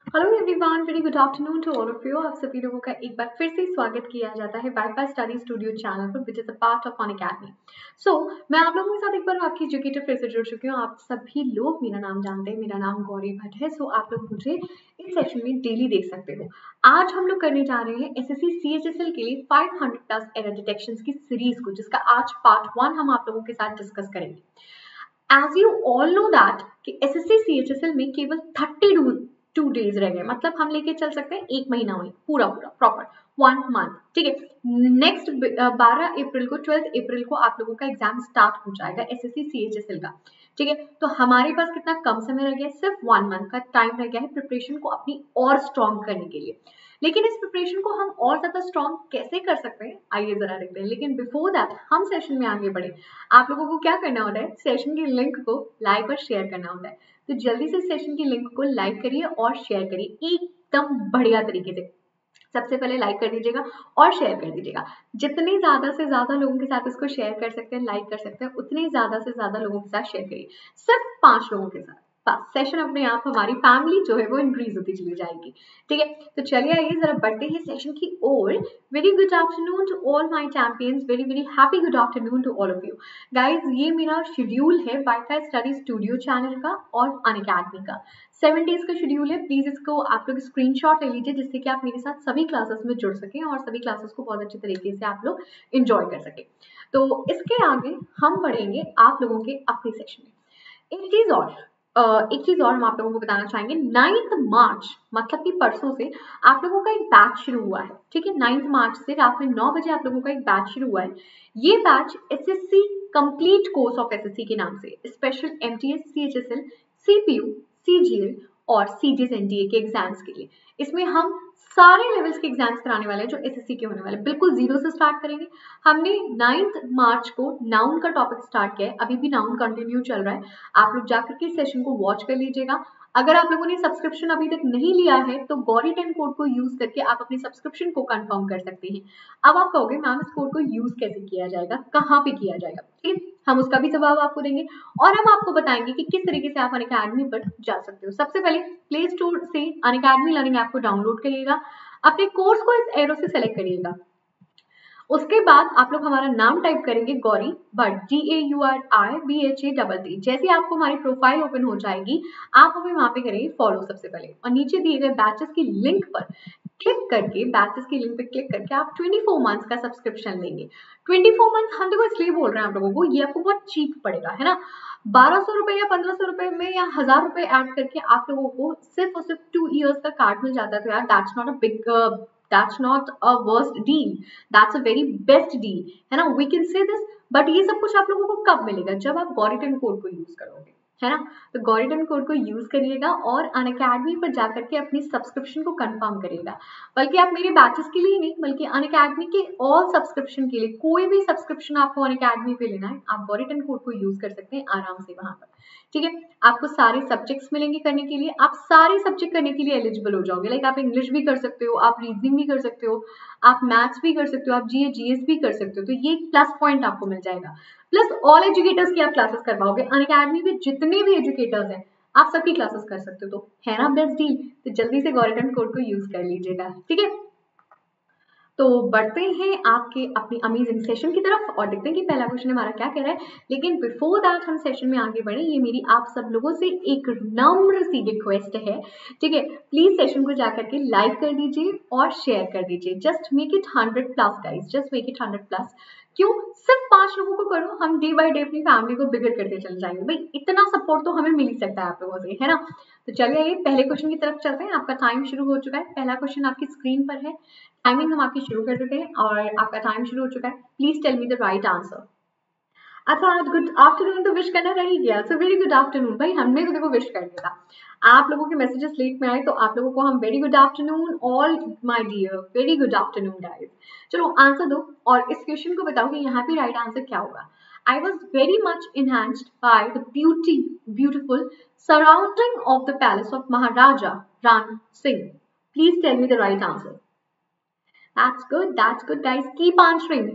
Hello everyone, very good afternoon to all of you. आप सभी लोगों का एक बार फिर से स्वागत किया जाता है वाईफाई स्टडी स्टूडियो चैनल पर, which is a part of Unacademy. So मैं आप लोगों के साथ एक बार आपकी एजुकेटर फिर से जुड़ चुकी हूँ। आप सभी लोग मेरा नाम जानते हैं, मेरा नाम गौरी भट्ट है। सो आप लोग मुझे इस सेशन में डेली देख सकते हो। आज हम लोग करने जा रहे हैं एसएससी सीएचएसएल के लिए 500 प्लस एरर डिटेक्शन की सीरीज को, जिसका आज पार्ट 1 हम आप लोगों के साथ डिस्कस करेंगे। As you all know that कि एसएससी सीएचएसएल में केवल 32 डेज रह गए, मतलब हम लेके चल सकते हैं एक महीना में पूरा प्रॉपर 1 मंथ। ठीक है, नेक्स्ट 12 अप्रैल को 12 अप्रैल को आप लोगों का एग्जाम स्टार्ट हो जाएगा एसएससी सीएचएसएल का। ठीक है, तो हमारे पास कितना कम समय रह गया, सिर्फ 1 मंथ का टाइम रह गया है प्रिपरेशन को अपनी और स्ट्रॉन्ग करने के लिए। लेकिन इस प्रिपरेशन को हम और ज्यादा स्ट्रॉन्ग कैसे कर सकते हैं, आइए जरा देखते हैं। लेकिन बिफोर दैट हम सेशन में आगे बढ़े, आप लोगों को क्या करना होता है, सेशन की लिंक को लाइक और शेयर करना होता है। तो जल्दी से सेशन की लिंक को लाइक करिए और शेयर करिए एकदम बढ़िया तरीके से। सबसे पहले लाइक कर दीजिएगा और शेयर कर दीजिएगा। जितने ज्यादा से ज्यादा लोगों के साथ इसको शेयर कर सकते हैं, लाइक कर सकते हैं, उतने ज्यादा से ज्यादा लोगों के साथ शेयर करिए। सिर्फ 5 लोगों के साथ, बस सेशन अपने आप हमारी फैमिली जो है वो इंक्रीज होती चली जाएगी। ठीक है, तो चलिए आइए जरा बढ़ते हैं सेशन की ओर। Very good afternoon to all my champions, very very happy good afternoon to all of you guys. ये मेरा शेड्यूल है वाईफाई स्टडी स्टूडियो चैनल का और अनअकैडमी का। 7 डेज का शेड्यूल है। प्लीज इसको आप लोग स्क्रीनशॉट ले लीजिए, जिससे कि आप मेरे साथ सभी क्लासेस में जुड़ सकें और सभी क्लासेस को बहुत अच्छे तरीके से आप लोग एंजॉय कर सकें। तो इसके आगे हम बढ़ेंगे आप लोगों के अपने सेशन में। एक चीज और हम आप लोगों को बताना चाहेंगे। 9 मार्च मतलब कि परसों से आप लोगों का एक बैच शुरू हुआ है। ठीक है, 9 मार्च से रात में 9 बजे आप लोगों का एक बैच शुरू हुआ है। ये batch SSC complete course of SSC के नाम से special MTS, CHSL, CPU, CGL और सीजीएस एनडीए के एग्जाम्स के लिए। इसमें हम सारे लेवल्स के एग्जाम्स कराने वाले हैं जो एसएससी के होने वाले, बिल्कुल जीरो से स्टार्ट करेंगे। हमने 9 मार्च को नाउन का टॉपिक स्टार्ट किया है, अभी भी नाउन कंटिन्यू चल रहा है। आप लोग जाकर के सेशन को वॉच कर लीजिएगा। अगर आप लोगों ने सब्सक्रिप्शन अभी तक नहीं लिया है तो गौरी 10 कोड को यूज करके आप अपने सब्सक्रिप्शन को कंफर्म कर सकते हैं। अब आप कहोगे मैम इस कोड को यूज कैसे किया जाएगा, कहाँ पे किया जाएगा? ठीक है, हम उसका भी जवाब आपको देंगे और हम आपको बताएंगे कि किस तरीके से आप अनअकैडमी पर जा सकते हो। सबसे पहले प्ले स्टोर से अनअकैडमी लर्निंग ऐप को डाउनलोड करिएगा, अपने कोर्स को इस एरो से सेलेक्ट करिएगा। उसके बाद आप लोग हमारा नाम टाइप करेंगे गौरी भट्ट, GAURIBHATT। जैसे आपको हमारी प्रोफाइल ओपन हो जाएगी, आप हमें वहां पे करेंगे फॉलो सबसे पहले, और नीचे दिए गए बैचेस की लिंक पर क्लिक करके, बैचेस की लिंक पे क्लिक करके आप 24 मंथ्स का सब्सक्रिप्शन लेंगे। 24 मंथ हम देखो इसलिए बोल रहे हैं आप लोगों को, ये आपको बहुत चीप पड़ेगा, है ना। 1200 रुपए या 1500 रुपए में या 1000 रुपए ऐड करके आप लोगों को सिर्फ और सिर्फ 2 ईयर्स का कार्ड मिल जाता है। तो यार that's not a worst deal, that's a very best deal, है ना। we can say this, but ये सब कुछ आप लोगों को कब मिलेगा, जब आप गॉरिटन कोड को यूज करोगे, है ना। तो गॉरिटन कोड को यूज करिएगा और अनअकैडमी पर जाकर के अपनी सब्सक्रिप्शन को कंफर्म करिएगा। बल्कि आप मेरे बैचेस के लिए नहीं, बल्कि अनअकैडमी के ऑल सब्सक्रिप्शन के लिए, कोई भी सब्सक्रिप्शन आपको अनअकैडमी पे लेना है, आप गॉरिटन कोड को यूज कर सकते हैं आराम से वहां पर। ठीक है, आपको सारे सब्जेक्ट्स मिलेंगे करने के लिए, आप सारे सब्जेक्ट करने के लिए एलिजिबल हो जाओगे। लाइक आप इंग्लिश भी कर सकते हो, आप रीजनिंग भी कर सकते हो, आप मैथ्स भी कर सकते हो, आप जीएस भी कर सकते हो। तो ये प्लस पॉइंट आपको मिल जाएगा। प्लस ऑल एजुकेटर्स की आप क्लासेस कर पाओगे। अनअकैडमी में जितने भी एजुकेटर्स हैं आप सबकी क्लासेस कर सकते हो। तो है ना बेस्ट डील, तो जल्दी से गॉरिटन कोड को यूज कर लीजिएगा। ठीक है, तो बढ़ते हैं आपके अपनी अमेजिंग सेशन की तरफ और देखते हैं कि पहला क्वेश्चन हमारा क्या कह रहा है। लेकिन बिफोर दैट हम सेशन में आगे बढ़े, ये मेरी आप सब लोगों से एक नम्र सी रिक्वेस्ट है। ठीक है, प्लीज सेशन को जाकर के लाइक कर दीजिए और शेयर कर दीजिए। Just make it 100 plus guys, just make it 100 plus. क्यों सिर्फ 5 लोगों को करो, हम डे बाय डे अपनी फैमिली को बिगड़ करते चले जाएंगे। भाई इतना सपोर्ट तो हमें मिल ही सकता है आप लोगों से, है ना। तो चलिए ये पहले क्वेश्चन की तरफ चलते हैं। आपका टाइम शुरू हो चुका है, पहला क्वेश्चन आपकी स्क्रीन पर है। टाइमिंग हम आपकी शुरू कर देते हैं और आपका टाइम शुरू हो चुका है। Please tell me the right answer. अच्छा, आज गुड आफ्टरनून तो विश करना रह ही गया। सो वेरी गुड आफ्टरनून भाई, हमने तो देखो विश कर दिया था। आप लोगों के मैसेजेस लेट में आए तो आप लोगों को हम very good afternoon all my dear, very good afternoon guys. चलो आंसर दो और इस क्वेश्चन को बताओ कि यहाँ पे राइट आंसर क्या होगा। I was very much enhanced by the beautiful surrounding of the palace of Maharaja Ran Singh. Please tell me the right answer. That's good, guys. Keep answering.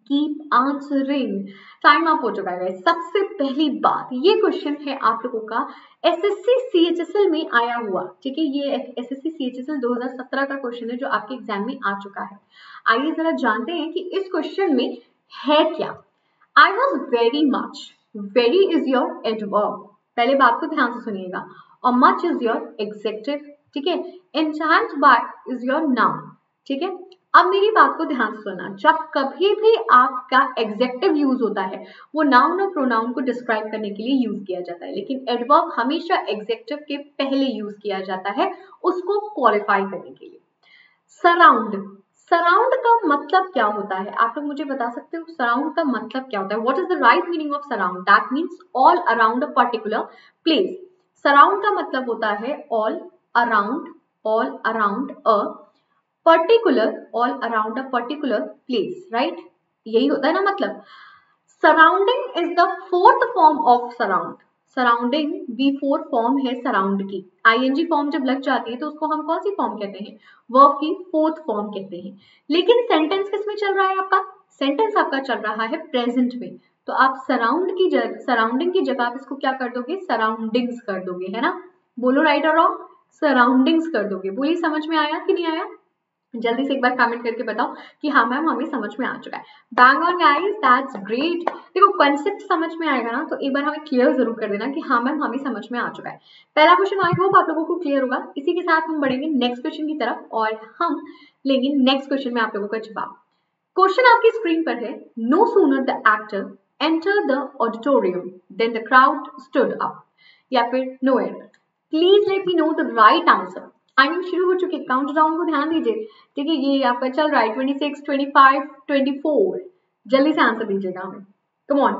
Keep answering. Time up हो चुका है। सबसे पहली बात, ये question है आप लोगों का एसएससी सीएचएसएल में आया हुआ, ठीक है। ये एसएससी सीएचएसएल 2017 का क्वेश्चन है जो आपके एग्जाम में आ चुका है। आइए जरा जानते हैं कि इस क्वेश्चन में है क्या। I was very much, very is your adverb, पहले बात को ध्यान से सुनिएगा, और मच इज योर एग्जेक्टिव, ठीक है। एन्चैंट बाय इज योर नाउन, ठीक है। अब मेरी बात को ध्यान से सुनना, जब कभी भी आपका एग्जेक्टिव यूज होता है वो नाउन और प्रोनाउन को डिस्क्राइब करने के लिए यूज किया जाता है, लेकिन एडवर्ब हमेशा एग्जेक्टिव के पहले यूज किया जाता है उसको क्वालिफाई करने के लिए। सराउंड, सराउंड का मतलब क्या होता है, आप लोग मुझे बता सकते हो सराउंड का मतलब क्या होता है? What is the right meaning of surround? That means all around a particular place. Surround का मतलब होता है all around a particular, all around a particular place, right, यही होता है ना मतलब। Surrounding is the fourth form of surround. Surrounding भी फोर्थ फॉर्म है सराउंड की। आईएनजी फॉर्म जब लग जाती है तो उसको हम कौन सी फॉर्म कहते हैं? वर्ब की फोर्थ फॉर्म कहते हैं। लेकिन सेंटेंस किस में चल रहा है आपका? सेंटेंस आपका चल रहा है प्रेजेंट में, तो आप सराउंडिंग की जगह आप इसको क्या कर दोगे? सराउंडिंग्स कर दोगे, है ना। बोलो राइट और रॉन्ग? सराउंडिंग्स कर दोगे। बोलिए समझ में आया कि नहीं आया? जल्दी से एक बार कमेंट करके बताओ कि हाँ मैम हमें समझ में आ चुका है। Bang on guys, that's great. देखो कॉन्सेप्ट समझ में आएगा ना तो एक बार हमें क्लियर जरूर कर देना कि हाँ मैम हमें समझ में आ चुका है। पहला क्वेश्चन आई होप आप लोगों को क्लियर होगा। इसी के साथ हम बढ़ेंगे नेक्स्ट क्वेश्चन की तरफ और हम लेंगे नेक्स्ट क्वेश्चन में आप लोगों का जवाब। क्वेश्चन आपकी स्क्रीन पर है, no sooner the actor enter the auditorium then the crowd stood up, या फिर no error. Please let me know the right answer. Timing शुरू हो चुकी है, काउंट डाउन को ध्यान दीजिए, ठीक है। ये आपका चल रहा है 26, 25, 24। जल्दी से आंसर दीजिएगा हमें, कम ऑन।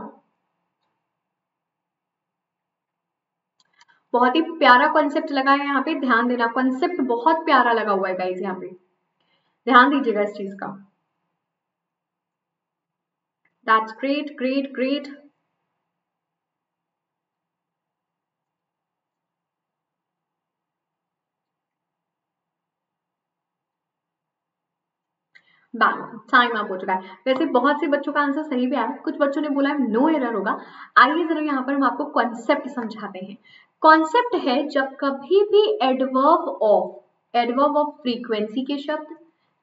बहुत ही प्यारा कॉन्सेप्ट लगा है यहाँ पे, ध्यान देना, कॉन्सेप्ट बहुत प्यारा लगा हुआ है गाइस, यहाँ पे ध्यान दीजिएगा इस चीज का। That's great great great. Time up हो चुका है। वैसे बहुत से बच्चों का आंसर सही भी आया, कुछ बच्चों ने बोला है नो एरर होगा। आइए जरा यहाँ पर हम आपको कॉन्सेप्ट समझाते हैं। कॉन्सेप्ट है जब कभी भी एडवर्ब ऑफ फ्रीक्वेंसी के शब्द,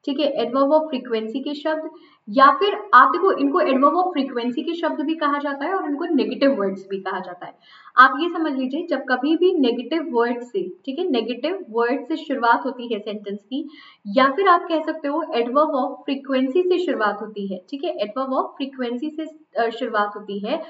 ठीक है, एडवर्ब ऑफ फ्रीक्वेंसी के शब्द, या फिर आप देखो इनको एडवर्ब ऑफ फ्रीक्वेंसी के शब्द भी कहा जाता है और इनको नेगेटिव वर्ड्स भी कहा जाता है। आप ये समझ लीजिए जब कभी भी नेगेटिव वर्ड से, ठीक है, नेगेटिव वर्ड से शुरुआत होती है सेंटेंस की, या फिर आप कह सकते हो एडवर्ब ऑफ फ्रीक्वेंसी से शुरुआत होती है, ठीक है, एडवर्ब ऑफ फ्रीक्वेंसी से शुरुआत होती है,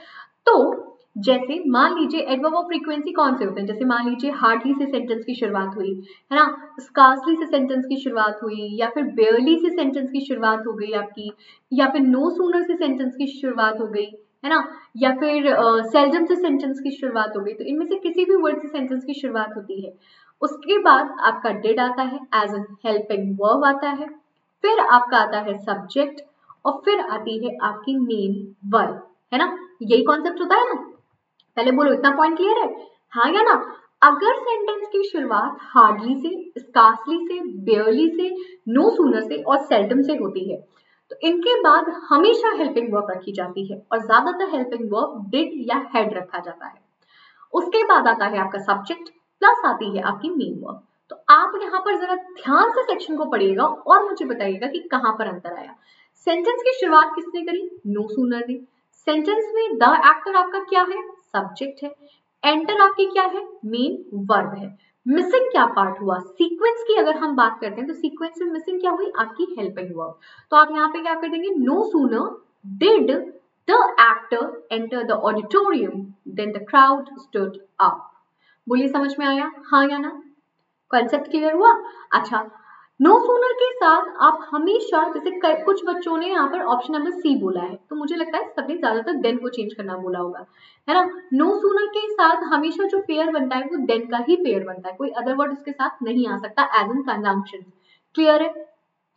तो जैसे मान लीजिए एडवर्ब ऑफ फ्रीक्वेंसी कौन से होते हैं, जैसे मान लीजिए हार्डली से सेंटेंस की शुरुआत हुई, है ना, स्कार्सली से सेंटेंस की शुरुआत हुई, या फिर बेयरली से सेंटेंस की शुरुआत हो गई आपकी, या फिर नो सूनर से सेंटेंस की शुरुआत हो गई, है ना, या फिर सेल्डम से सेंटेंस की शुरुआत हो गई, तो इनमें से किसी भी वर्ड से सेंटेंस की शुरुआत होती है। उसके बाद आपका डिड आता है, एज एन हेल्पिंग वर्ब आता है, फिर आपका आता है सब्जेक्ट, और फिर आती है आपकी मेन वर्ब, है ना। यही कॉन्सेप्ट होता है ना। पहले बोलो इतना पॉइंट क्लियर है, हाँ या ना। अगर सेंटेंस की शुरुआत हार्डली से, स्कार्सली से, बेयरली से, नो सूनर से और सेल्डम से होती है तो इनके बाद हमेशा हेल्पिंग वर्ब रखी जाती है और ज्यादातर हेल्पिंग वर्ब डिड या हैड रखा जाता है। उसके बाद आता है आपका सब्जेक्ट, प्लस आती है आपकी मेन वर्ब। तो आप यहाँ पर जरा ध्यान से सेक्शन को पढ़िएगा और मुझे बताइएगा कि कहां पर अंतर आया। सेंटेंस की शुरुआत किसने करी? नो सूनर ने। सेंटेंस में द एक्टर आपका क्या है? सब्जेक्ट है। एंटर आपकी क्या है? मेन वर्ब है। मिसिंग क्या पार्ट हुआ? सीक्वेंस की अगर हम बात करते हैं तो सीक्वेंस में मिसिंग क्या हुई? आपकी हेल्पिंग वर्ब। तो आप यहाँ पे क्या कर देंगे? No sooner did the actor entered the auditorium then the crowd stood up। बोलिए समझ में आया, हाँ या ना? कॉन्सेप्ट क्लियर हुआ? अच्छा, नो सूनर के साथ आप हमेशा, जैसे कुछ बच्चों ने यहाँ पर ऑप्शन नंबर सी बोला है तो मुझे लगता है सबने ज्यादातर देन को चेंज करना बोला होगा, है ना। नो सूनर के साथ हमेशा जो पेयर बनता है वो देन का ही पेयर बनता है, कोई अदर वर्ड उसके साथ नहीं आ सकता एज इन कंजंक्शन। क्लियर है?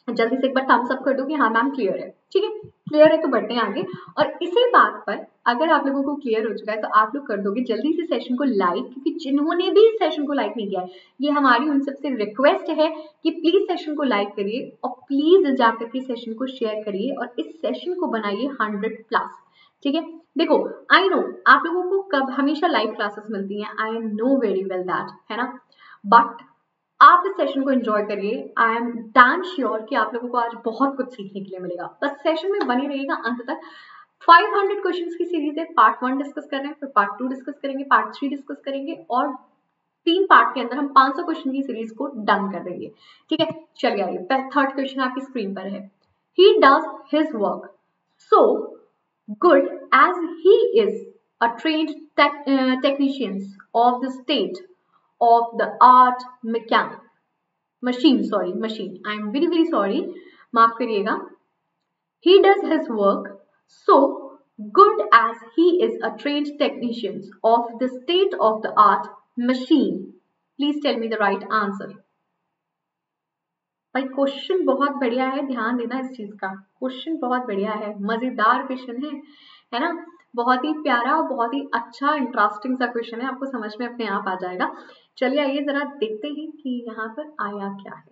जल्दी से एक बार थम्स अप कर दो कि हाँ मैम क्लियर है, ठीक है। क्लियर है तो बढ़ते हैं आगे। और इसी बात पर अगर आप लोगों को क्लियर हो चुका है तो आप लोग कर दोगे जल्दी से सेशन को लाइक, क्योंकि जिन्होंने भी इस सेशन को लाइक नहीं किया है, ये हमारी उन सबसे रिक्वेस्ट है कि प्लीज सेशन को लाइक करिए और प्लीज जाकर के सेशन को शेयर करिए और इस सेशन को बनाइए 100+। ठीक है, देखो आई नो आप लोगों को कब हमेशा लाइव क्लासेस मिलती हैं, I know very well that, है ना, बट आप इस सेशन को एंजॉय करिए। आई एम डैम श्योर कि आप लोगों को आज बहुत कुछ सीखने के लिए मिलेगा। बस सेशन में बने रहिएगा अंत तक। 500 क्वेश्चंस की सीरीज है, पार्ट 1 डिस्कस कर रहे हैं, फिर पार्ट 2 डिस्कस करेंगे, पार्ट 3 डिस्कस करेंगे और 3 पार्ट के अंदर हम 500 क्वेश्चन की सीरीज को डन कर देंगे। ठीक है, चलिए आइए, थर्ड क्वेश्चन आपकी स्क्रीन पर है। He does his work so good as he is a trained technicians of the state of the art machine, I am very sorry, माफ करिएगा। He does his work so good as he is a trained technician of the state of the art machine. Please tell me the right answer. भाई question बहुत बढ़िया है, ध्यान देना इस चीज का, क्वेश्चन बहुत बढ़िया है, मजेदार क्वेश्चन है ना, बहुत ही प्यारा और बहुत ही अच्छा इंटरेस्टिंग सा क्वेश्चन है, आपको समझ में अपने आप आ जाएगा। चलिए आइए जरा देखते हैं कि यहाँ पर आया क्या है।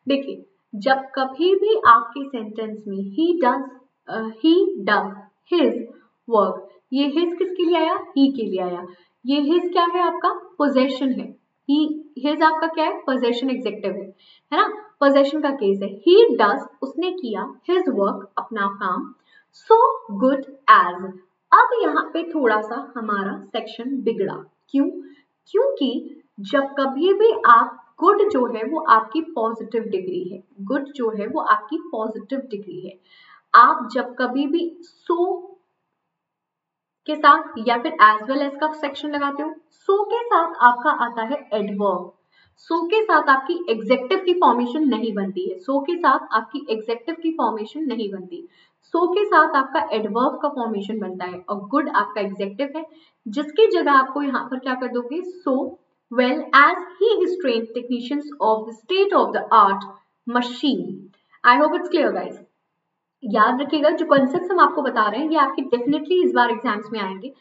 देखिए, जब कभी भी आपके सेंटेंस में ही डज हिज वर्क, ये हिज किसके लिए आया, ही के लिए आया। ये हिज क्या है, आपका पोजेशन है, हिज आपका क्या है, पोजेशन एग्जेक्टिव है ना, पोजेशन का केस है। ही डज, उसने किया, हिज वर्क, अपना काम, सो गुड एज। अब यहाँ पे थोड़ा सा हमारा सेक्शन बिगड़ा, क्यों, क्योंकि जब कभी भी आप गुड जो है वो आपकी पॉजिटिव डिग्री है, गुड जो है वो आपकी पॉजिटिव डिग्री है। आप जब कभी भी सो के साथ या फिर एज वेल एज का सेक्शन लगाते हो, सो के साथ आपका आता है एडवर्ब, सो के साथ आपकी एग्जेक्टिव की फॉर्मेशन नहीं बनती है, सो के साथ आपकी एग्जेक्टिव की फॉर्मेशन नहीं बनती, सो के साथ आपका एडवर्ब का फॉर्मेशन बनता है और गुड आपका एग्जेक्टिव है, जिसकी जगह आपको यहाँ पर क्या कर दोगे, सो well as he is trained technicians of the state of the art machine. I hope it's clear guys. याद रखिएगा जो कॉन्सेप्ट हम आपको बता रहे हैं ये आपके डेफिनेटली इस बार एग्जाम्स में आएंगे।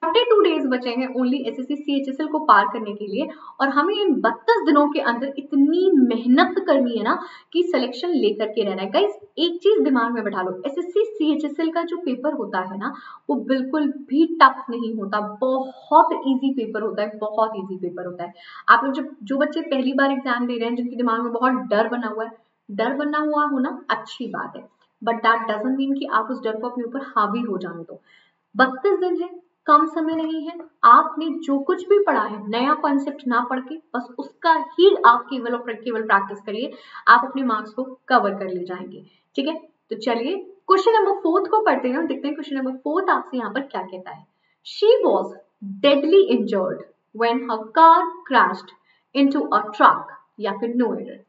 42 डेज बचे हैं ओनली एसएससी सीएचएसएल को पार करने के लिए और हमें इन 32 दिनों के अंदर इतनी मेहनत करनी है ना कि सिलेक्शन लेकर के रहना है। गाइस एक चीज दिमाग में बैठा लो, एसएससी सीएचएसएल का जो पेपर होता है ना वो बिल्कुल भी टफ नहीं होता, बहुत इजी पेपर होता है, बहुत इजी पेपर होता है। आप लोग जब जो बच्चे पहली बार एग्जाम दे रहे हैं, जिनके दिमाग में बहुत डर बना हुआ है, डर बना हुआ होना अच्छी बात है, बट दैट डजंट मीन कि आप उस डर को अपने ऊपर हावी हो जाने दो। 32 दिन है, कम समय नहीं है, आपने जो कुछ भी पढ़ा है नया कॉन्सेप्ट ना पढ़ के बस उसका ही आप केवल और केवल प्रैक्टिस करिए, आप अपने मार्क्स को कवर कर ले जाएंगे। ठीक है, तो चलिए क्वेश्चन नंबर 4 को पढ़ते हैं और देखते हैं क्वेश्चन नंबर 4 आपसे यहाँ पर क्या कहता है। She was deadly injured when her car crashed into a truck, या फिर no error.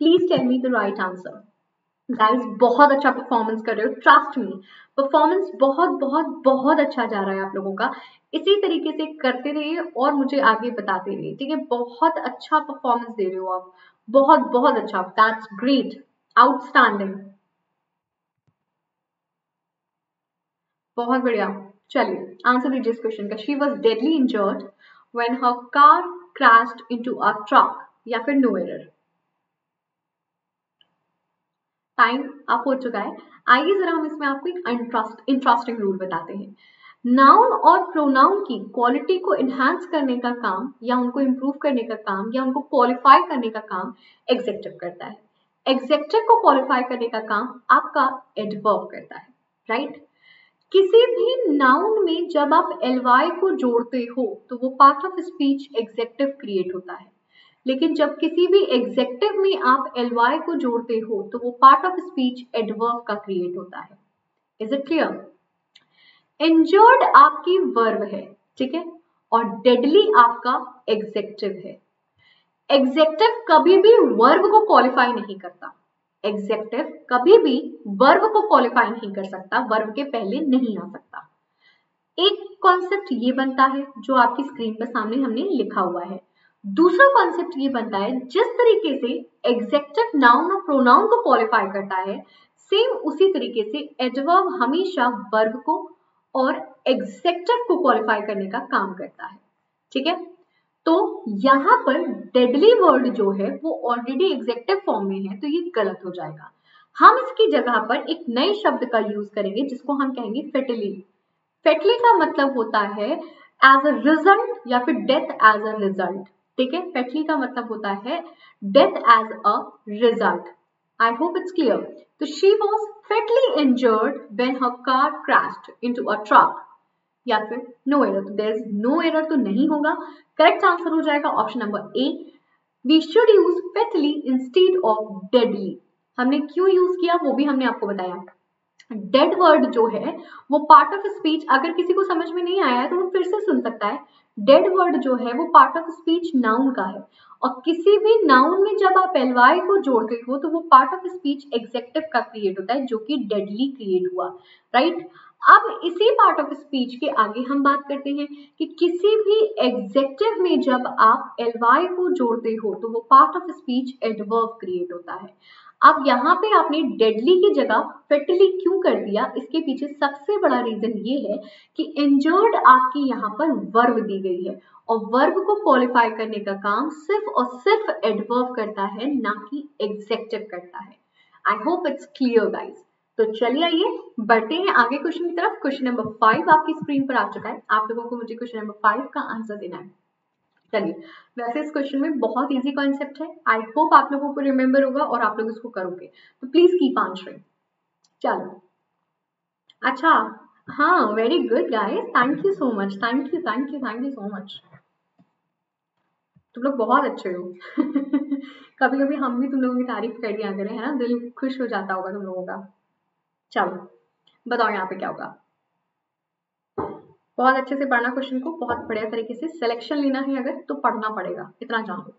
Please tell me the right answer. Guys बहुत अच्छा परफॉर्मेंस कर रहे हो, ट्रस्ट मी परफॉर्मेंस बहुत बहुत बहुत अच्छा जा रहा है आप लोगों का, इसी तरीके से करते रहिए और मुझे आगे बताते रहिए। ठीक है, बहुत अच्छा परफॉर्मेंस दे रहे हो आप, बहुत बहुत अच्छा, दैट्स ग्रेट, आउटस्टैंडिंग, बहुत बढ़िया। चलिए आंसर दीजिए इस क्वेश्चन का। She was deadly injured when her car crashed into a truck, या फिर नो एरर। टाइम अप हो चुका है। आइए जरा हम इसमें आपको एक इंटरेस्टिंग रूल बताते हैं। नाउन और प्रोनाउन की क्वालिटी को इनहांस करने का काम या उनको इंप्रूव करने का काम या उनको क्वालिफाई करने का काम एग्जेक्टिव करता है। एग्जेक्टिव को क्वालिफाई करने का काम आपका एडवर्ब करता है, राइट। किसी भी नाउन में जब आप एलवाई को जोड़ते हो तो वो part of speech executive create होता है, लेकिन जब किसी भी एग्जेक्टिव में आप एलवाई को जोड़ते हो तो वो पार्ट ऑफ स्पीच एडवर्ब का क्रिएट होता है। Is it clear? इंजर्ड आपकी वर्ब है, ठीक है, और डेडली आपका एग्जेक्टिव है। एग्जेक्टिव कभी भी वर्ब को क्वालिफाई नहीं करता, एग्जेक्टिव कभी भी वर्ब को क्वालिफाई नहीं कर सकता, वर्ब के पहले नहीं आ सकता। एक कॉन्सेप्ट ये बनता है जो आपकी स्क्रीन पर सामने हमने लिखा हुआ है। दूसरा कॉन्सेप्ट ये बनता है जिस तरीके से एग्जेक्टिव नाउन और प्रोनाउन को क्वालिफाई करता है, सेम उसी तरीके से एडवर्ब हमेशा वर्ब को और एग्जेक्टिव को क्वालिफाई करने का काम करता है, ठीक है। तो यहां पर डेडली वर्ड जो है वो ऑलरेडी एग्जेक्टिव फॉर्म में है, तो ये गलत हो जाएगा। हम इसकी जगह पर एक नए शब्द का यूज करेंगे जिसको हम कहेंगे फेटली। फेटली का मतलब होता है एज अ रिजल्ट या फिर डेथ एज अ रिजल्ट, ठीक है। फेटली का मतलब होता है death as a result. I hope it's clear. तो she was fatally injured when her car crashed into a truck, या फिर नो एरर। तो देयर इज नो एरर तो नहीं होगा, करेक्ट आंसर हो जाएगा option number A. We should use fatally instead of deadly. हमने क्यों यूज किया वो भी हमने आपको बताया। डेड वर्ड जो है वो पार्ट ऑफ स्पीच, अगर किसी को समझ में नहीं आया है तो वो फिर से सुन सकता है। डेड वर्ड जो है वो पार्ट ऑफ स्पीच नाउन का है, और किसी भी नाउन में जब आप एलवाई को जोड़ते हो तो वो पार्ट ऑफ स्पीच एग्जेक्टिव का क्रिएट होता है, जो कि डेडली क्रिएट हुआ, राइट। अब इसी पार्ट ऑफ स्पीच के आगे हम बात करते हैं कि किसी भी एग्जेक्टिव में जब आप एलवाई को जोड़ते हो तो वो part of speech adverb create होता है। अब यहाँ पे आपने डेडली की जगह फेटली क्यों कर दिया, इसके पीछे सबसे बड़ा रीजन ये है कि इंजर्ड आपकी यहाँ पर वर्ब दी गई है, और वर्ब को क्वालिफाई करने का काम सिर्फ और सिर्फ एडवर्ब करता है, ना कि एग्जेक्टिव करता है। I hope it's clear guys. तो चलिए आइए बढ़ते हैं आगे क्वेश्चन की तरफ। क्वेश्चन नंबर 5 आपकी स्क्रीन पर आ चुका है। आप लोगों को मुझे क्वेश्चन नंबर 5 का आंसर देना है। चलिए, वैसे इस क्वेश्चन में बहुत इजी कॉन्सेप्ट है, आई होप आप लोगों को रिमेंबर होगा और आप लोग इसको करोगे, तो प्लीज कीप आंसरिंग। चलो, अच्छा, हाँ, very good guys, thank you so much, thank you thank you thank you so much. तुम लोग बहुत अच्छे हो। कभी कभी हम भी तुम लोगों की तारीफ कर दिया करें, है ना, दिल खुश हो जाता होगा तुम लोगों का। चलो बताओ यहाँ पे क्या होगा। बहुत अच्छे से पढ़ना क्वेश्चन को, बहुत बढ़िया तरीके से सिलेक्शन लेना है अगर तो पढ़ना पड़ेगा, इतना जान लो,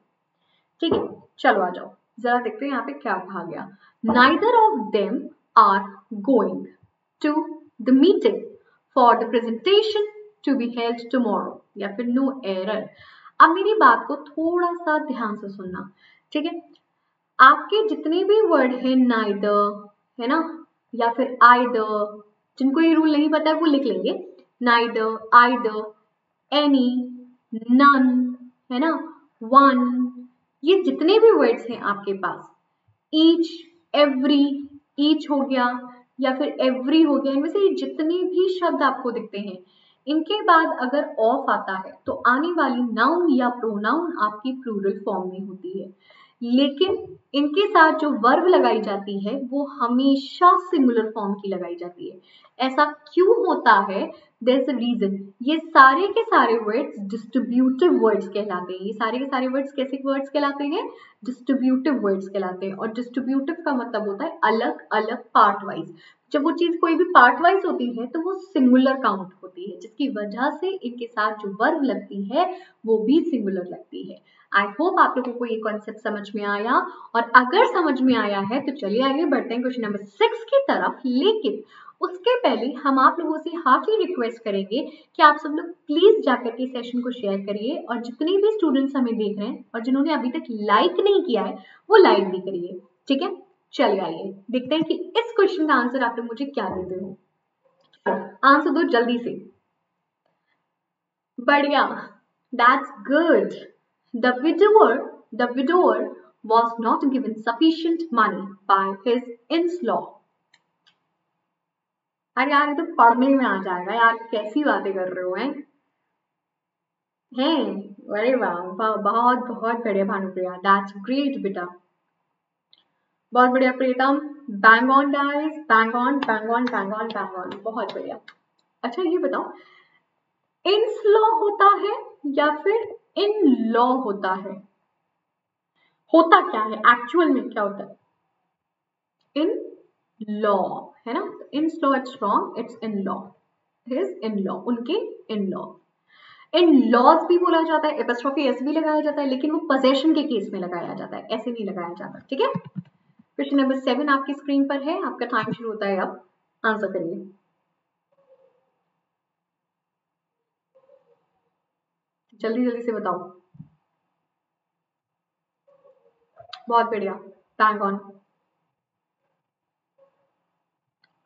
ठीक है। चलो आ जाओ, जरा देखते हैं यहाँ पे क्या कहा गया। Neither of them are going to the meeting for the presentation to be held tomorrow, या फिर नो एरर। अब मेरी बात को थोड़ा सा ध्यान से सुनना, ठीक है। आपके जितने भी वर्ड है नाइदर, है ना, या फिर आइदर, जिनको ये रूल नहीं पता है वो लिख लेंगे। नाइदर, आइदर, एनी, नन, है ना, वन, ये जितने भी वर्ड्स हैं आपके पास, ईच, एवरी, ईच हो गया या फिर एवरी हो गया, इनमें से ये जितने भी शब्द आपको दिखते हैं, इनके बाद अगर ऑफ आता है तो आने वाली नाउन या प्रोनाउन आपकी प्लूरल फॉर्म में होती है, लेकिन इनके साथ जो वर्ब लगाई जाती है वो हमेशा सिंगुलर फॉर्म की लगाई जाती है। ऐसा क्यों होता है? There is a reason. ये सारे के सारे वर्ड्स डिस्ट्रीब्यूटिव वर्ड्स कहलाते हैं। ये सारे के सारे वर्ड्स कैसे वर्ड्स कहलाते हैं? डिस्ट्रीब्यूटिव वर्ड्स कहलाते हैं। और डिस्ट्रीब्यूटिव का मतलब होता है अलग अलग पार्ट वाइज। जब वो चीज कोई भी पार्ट वाइज होती है तो वो सिंगुलर काउंट होती है, जिसकी वजह से इनके साथ जो वर्ब लगती है वो भी सिंगुलर लगती है। आई होप आप लोगों को ये कॉन्सेप्ट समझ में आया, और अगर समझ में आया है तो चलिए आगे बढ़ते हैं क्वेश्चन नंबर 6 की तरफ। लेकिन उसके पहले हम आप लोगों से हार्टली रिक्वेस्ट करेंगे कि आप सब लोग प्लीज जाकर के सेशन को शेयर करिए, और जितने भी स्टूडेंट्स हमें देख रहे हैं और जिन्होंने अभी तक लाइक नहीं किया है वो लाइक भी करिए, ठीक है। चलिए आइए देखते हैं कि इस क्वेश्चन का आंसर आप लोग मुझे क्या देते हो। आंसर दो जल्दी से। बढ़िया, that's good. The widower was not given sufficient money by his in-law. अरे यार, ये तो पढ़ने में आ जाएगा यार, कैसी बातें कर रहे हो हैं? अरे वाह, बहुत बहुत बढ़िया भानुप्रिया, दैट्स ग्रेट बेटा, बहुत बढ़िया Pritam, bang on guys, bang on bang on bang on bang on, बहुत बढ़िया। अच्छा ये बताओ, इंस लॉ होता है या फिर इन लॉ होता है? होता क्या है एक्चुअल में, क्या होता है? इन लॉ, है ना। In law it's wrong, it's in law, his in law, उनके इन लॉ। इन लॉज भी बोला जाता है, एपस्ट्रॉफी एस भी लगाया जाता है, लेकिन वो पोजेशन के केस में लगाया जाता है, ऐसे नहीं लगाया जाता, ठीक है। क्वेश्चन नंबर 7 आपकी स्क्रीन पर है, आपका टाइम शुरू होता है अब, आंसर करिए। जल्दी जल्दी से बताओ, बहुत बढ़िया, बैंग ऑन।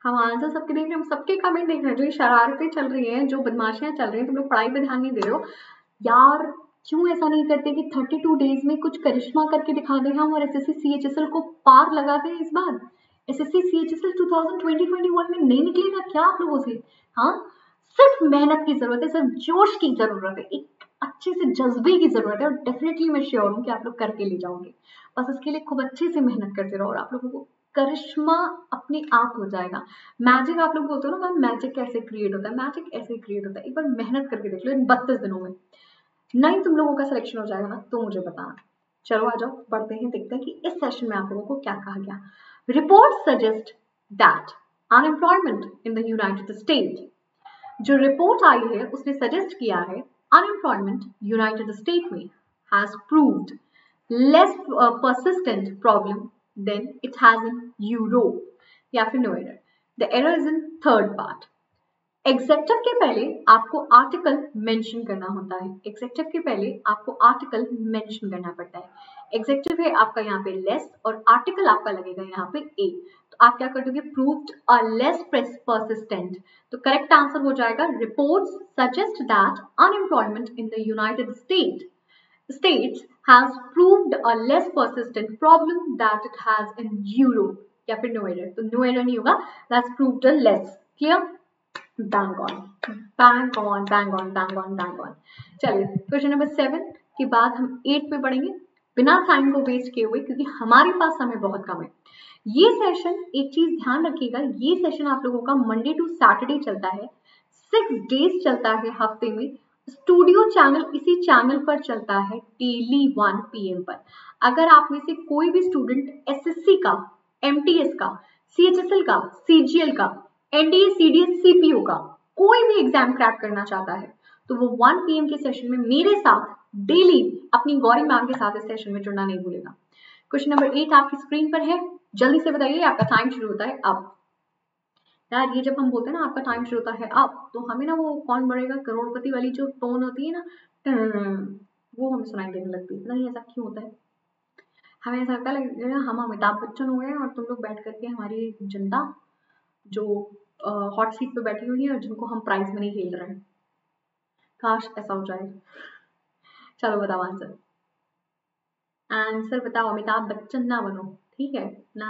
हम आंसर सबके देख रहे हैं, हम सबके कमेंट देख रहे हैं। जो ये शरारतें चल रही हैं, जो बदमाशियां चल रही हैं, तुम लोग पढ़ाई पे ध्यान नहीं दे रहे हो यार। क्यों ऐसा नहीं करते कि 32 डेज में कुछ करिश्मा करके दिखा दें हम और एसएससी सीएचएसएल को पार लगा दें इस बार। एसएससी सीएचएसएल 2020-21 में नहीं निकलेगा क्या आप लोगों से? हाँ, सिर्फ मेहनत की जरूरत है, सिर्फ जोश की जरूरत है, एक अच्छे से जज्बे की जरूरत है, और डेफिनेटली मैं श्योर हूँ कि आप लोग करके ले जाओगे। बस इसके लिए खूब अच्छे से मेहनत करते रहो और आप लोगों को करिश्मा अपने आप हो जाएगा। मैजिक आप लोग बोलते हो ना मैम, मैजिक कैसे क्रिएट होता है? मैजिक ऐसे क्रिएट होता है, एक बार मेहनत करके देख लो इन 32 दिनों में, नहीं तुम लोगों का सिलेक्शन हो जाएगा ना तो मुझे बताना। चलो आ जाओ, बढ़ते हैं, देखते हैं कि इस सेशन में आप लोगों को क्या कहा गया। Report suggest that unemployment in the United state. जो रिपोर्ट आई है उसने सजेस्ट किया है अनएम्प्लॉयमेंट यूनाइटेड स्टेट में has proved less persistent problem than it has in Europe, या फिर no error. The error is in third part. Executive के पहले आपको आर्टिकल मेंशन करना होता है। एग्जेक्टिव के पहले आपको आर्टिकल मेंशन करना पड़ता है। एग्जेक्टिव है आपका यहाँ पे लेस और आर्टिकल आपका लगेगा यहाँ पे ए। तो आप क्या कर दोगे? Proved a less persistent. तो करेक्ट आंसर हो जाएगा reports suggest that unemployment in the United states has proved a less persistent problem that it has in Europe, या फिर no error। तो no error नहीं होगा, that's proved a less। clear? bang on, bang on, bang on, bang on, bang on। चलिए question number 7 के बाद हम 8 पे पढ़ेंगे बिना टाइम को वेस्ट किए हुए, क्योंकि हमारे पास समय बहुत कम है। ये सेशन, एक चीज ध्यान रखिएगा, ये सेशन आप लोगों का मंडे टू सैटरडे चलता है, 6 डेज चलता है हफ्ते में। स्टूडियो चैनल, इसी चैनल पर चलता है डेली 1 PM पर। अगर आप में से कोई भी स्टूडेंट एसएससी का, एमटीएस का, सीएचएसएल का, सीजीएल का, एनडीए, सीडीएस, सीपीओ का कोई भी एग्जाम क्रैक करना चाहता है तो वो 1 PM के सेशन में मेरे साथ डेली अपनी गौरी मैम के साथ इस सेशन में जुड़ना नहीं भूलेगा। क्वेश्चन नंबर 8 आपकी स्क्रीन पर है, जल्दी से बताइए, आपका टाइम शुरू होता है अब। यार ये जब हम बोलते हैं ना आपका टाइम शुरू होता है अब, तो हमें ना वो कौन बढ़ेगा करोड़पति वाली जो टोन होती है ना, वो हमें सुनाई देने लगती है। पता नहीं ऐसा क्यों होता है, हमें ऐसा लगता है हम अमिताभ बच्चन हो गए और तुम लोग बैठ करके हमारी जनता जो हॉट सीट पे बैठी हुई है और जिनको हम प्राइज में नहीं खेल रहे हैं। काश ऐसा हो जाए। चलो बताओ आंसर, आंसर बताओ। अमिताभ बच्चन ना बनो, ठीक है ना,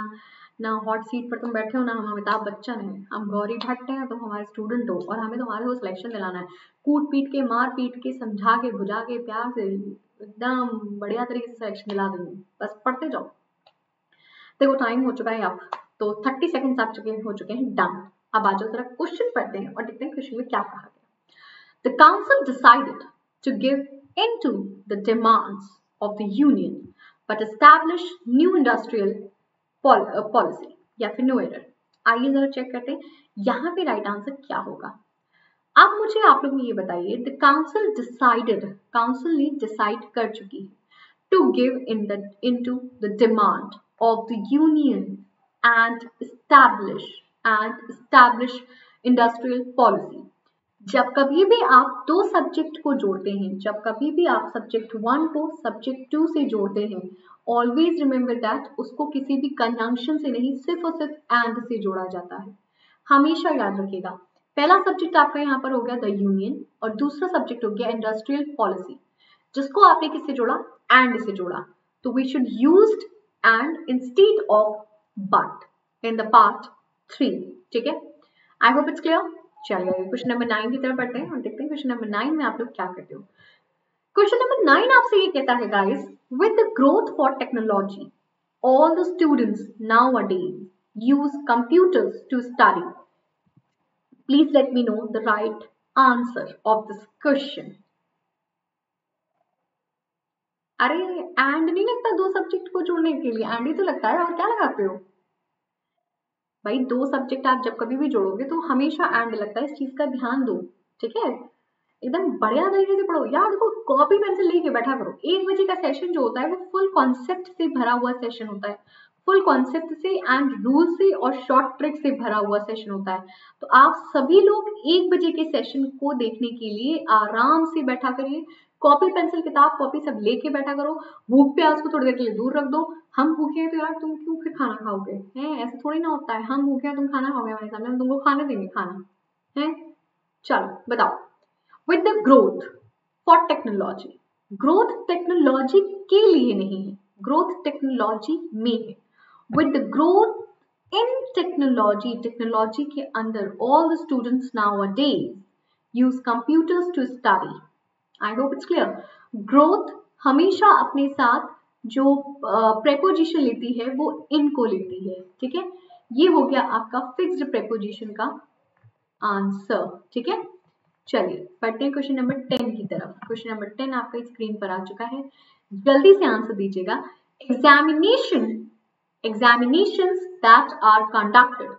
ना हॉट सीट पर तुम बैठे हो, ना हम अमिताभ बच्चन है, हम गौरी भट्ट हैं, तुम हमारे स्टूडेंट हो और हमें तुम्हारे को सिलेक्शन दिलाना है। कूट पीट के, मार पीट के, समझा के, बुझा के, प्यार से एकदम बढ़िया तरीके से सिलेक्शन दिला देंगे, बस पढ़ते जाओ। देखो टाइम हो चुका है अब, तो 30 सेकंड्स आप हो चुके हैं डन। अब आ जाओ जरा क्वेश्चन पढ़ते हैं और देखते हैं क्वेश्चन में क्या कहा गया। The council decided to give in to the demands of the union but establish new industrial policy, या फिर no error। आइए जरा चेक करते हैं यहाँ पे राइट आंसर क्या होगा। अब मुझे आप लोग ये बताइए, द काउंसिल डिसाइडेड, काउंसिल ने डिसाइड कर चुकी है to give into the demand of the union and establish industrial policy। जब कभी भी आप दो सब्जेक्ट को जोड़ते हैं, जब कभी भी आप सब्जेक्ट 1 को सब्जेक्ट 2 से जोड़ते हैं, ऑलवेज रिमेंबर दैट उसको किसी भी कंजंक्शन से नहीं, सिर्फ और सिर्फ एंड से जोड़ा जाता है। हमेशा याद रखिएगा, पहला सब्जेक्ट आपका यहाँ पर हो गया द यूनियन और दूसरा सब्जेक्ट हो गया इंडस्ट्रियल पॉलिसी, जिसको आपने किससे जोड़ा? एंड से जोड़ा। तो we should use and instead of but in the part 3। ठीक है, आई होप इट्स क्लियर। चलिए क्वेश्चन नंबर 9 की तरफ बढ़ते हैं और देखते हैं क्वेश्चन नंबर 9 में आप लोग क्या करते हो। क्वेश्चन नंबर 9 आपसे ये कहता है guys, with the growth for technology all the students nowadays use computers to study. Please let me know the right answer of this question. अरे एंड नहीं लगता दो सब्जेक्ट को जोड़ने के लिए? एंड ही तो लगता है, और क्या लगाते हो भाई? दो सब्जेक्ट आप जब कभी भी जोड़ोगे तो हमेशा एंड लगता है, इस चीज का ध्यान दो, ठीक है? एकदम बढ़िया तरीके से पढ़ो यार। देखो कॉपी पेंसिल लेके बैठा करो। 1 बजे का सेशन जो होता है वो फुल कॉन्सेप्ट से भरा हुआ सेशन होता है, फुल कॉन्सेप्ट से एंड रूल से और शॉर्ट ट्रिक से भरा हुआ सेशन होता है। तो आप सभी लोग 1 बजे के सेशन को देखने के लिए आराम से बैठा करिए, कॉपी पेंसिल किताब कॉपी सब लेके बैठा करो। भूख प्यास को थोड़ी देर के लिए दूर रख दो। हम भूखे हैं तो यार तुम क्यों फिर खाना खाओगे, हैं? ऐसे थोड़ी ना होता है, हम भूखे हैं तुम खाना खाओगे हमारे सामने, हम तुमको खाने देंगे खाना, है? चलो बताओ। With the growth for technology, growth technology के लिए नहीं है, ग्रोथ टेक्नोलॉजी में है। With the growth in technology, technology के अंदर all the students nowadays use computers to study. I hope it's clear. Growth हमेशा अपने साथ जो प्रेपोजिशन लेती है वो इनको लेती है, ठीक है? ये हो गया आपका फिक्स्ड प्रेपोजिशन का आंसर, ठीक है? चलिए पढ़ते हैं क्वेश्चन नंबर 10 की तरफ। क्वेश्चन नंबर 10 आपका स्क्रीन पर आ चुका है, जल्दी से आंसर दीजिएगा। examinations that are conducted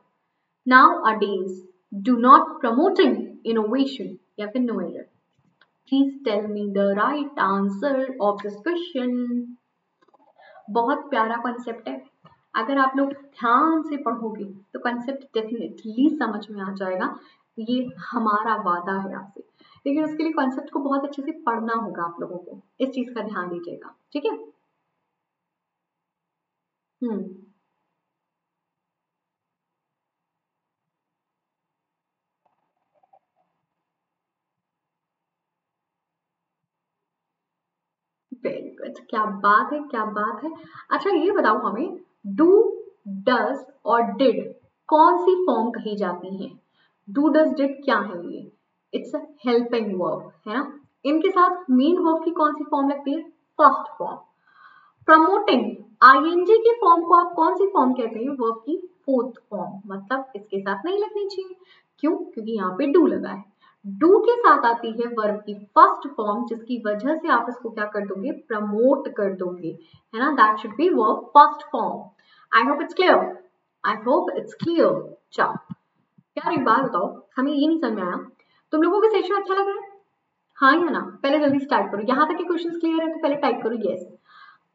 nowadays do not promoting innovation, या फिर no error? Please tell me the right answer of this question. बहुत प्यारा कॉन्सेप्ट है, अगर आप लोग ध्यान से पढ़ोगे तो कॉन्सेप्ट डेफिनेटली समझ में आ जाएगा, ये हमारा वादा है आपसे। लेकिन उसके लिए कॉन्सेप्ट को बहुत अच्छे से पढ़ना होगा आप लोगों को, इस चीज का ध्यान दीजिएगा, ठीक है? वेरी गुड, क्या बात है, क्या बात है। अच्छा ये बताओ हमें, डू, डज और डिड कौन सी फॉर्म कही जाती है? डू डज डिड क्या है ये? इट्स अ हेल्पिंग वर्ब है ना। इनके साथ मेन वर्ब की कौन सी फॉर्म लगती है? First form. प्रमोटिंग आईएनजी की फॉर्म को आप कौन सी फॉर्म कहते हैं? वर्ब की फोर्थ फॉर्म, मतलब इसके साथ नहीं लगनी चाहिए। क्यों? क्योंकि यहाँ पे डू लगा है। डू के साथ आती है वर्ब की फर्स्ट फॉर्म, जिसकी वजह से आप इसको क्या कर दोगे? प्रमोट कर दोगे, है ना। That should be verb first form. I hope it's clear, I hope it's clear. चलो यार एक बात बताओ, हमें ये नहीं समझ में आया, तुम लोगों को सेशन अच्छा लग रहा है? हाँ या ना? पहले जल्दी से टाइप करो, यहाँ तक के क्वेश्चन क्लियर है तो पहले टाइप करो यस।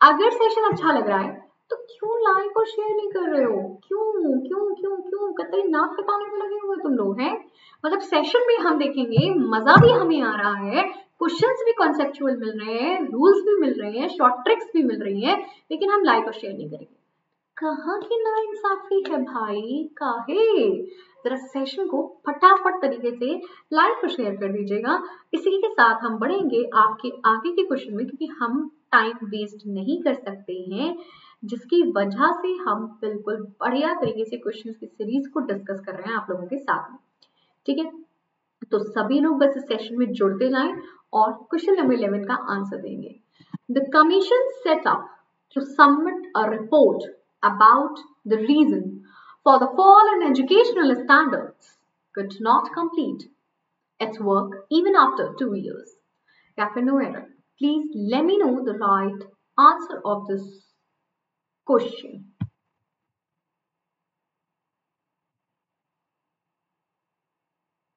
अगर सेशन अच्छा लग रहा है तो क्यों लाइक और शेयर नहीं कर रहे हो? क्यों क्यों क्यों क्यों? कतई नाक कटाने में लगे हुए तुम लोग हैं। मतलब सेशन भी हम देखेंगे, मजा भी हमें आ रहा है, क्वेश्चंस भी कॉन्सेप्चुअल मिल रहे हैं, रूल्स भी मिल रहे हैं, शॉर्ट ट्रिक्स भी मिल रही हैं, लेकिन हम लाइक और शेयर नहीं करेंगे। कहाँ की नाइंसाफी है भाई, काहे? जरा सेशन को फटाफट तरीके से लाइक और शेयर कर दीजिएगा। इसी के साथ हम बढ़ेंगे आपके आगे के क्वेश्चन में, क्योंकि हम टाइम वेस्ट नहीं कर सकते हैं, जिसकी वजह से हम बिल्कुल बढ़िया तरीके से क्वेश्चंस की सीरीज को डिस्कस कर रहे हैं आप लोगों के साथ में, ठीक है? तो सभी लोग बस इस सेशन में जुड़ते जाएं और क्वेश्चन नंबर 11 का आंसर देंगे। The commission set up to submit a report about the reason for the fall in educational standards could not complete its work even after 2 years. Captain no error. Please let me know the right answer of this question.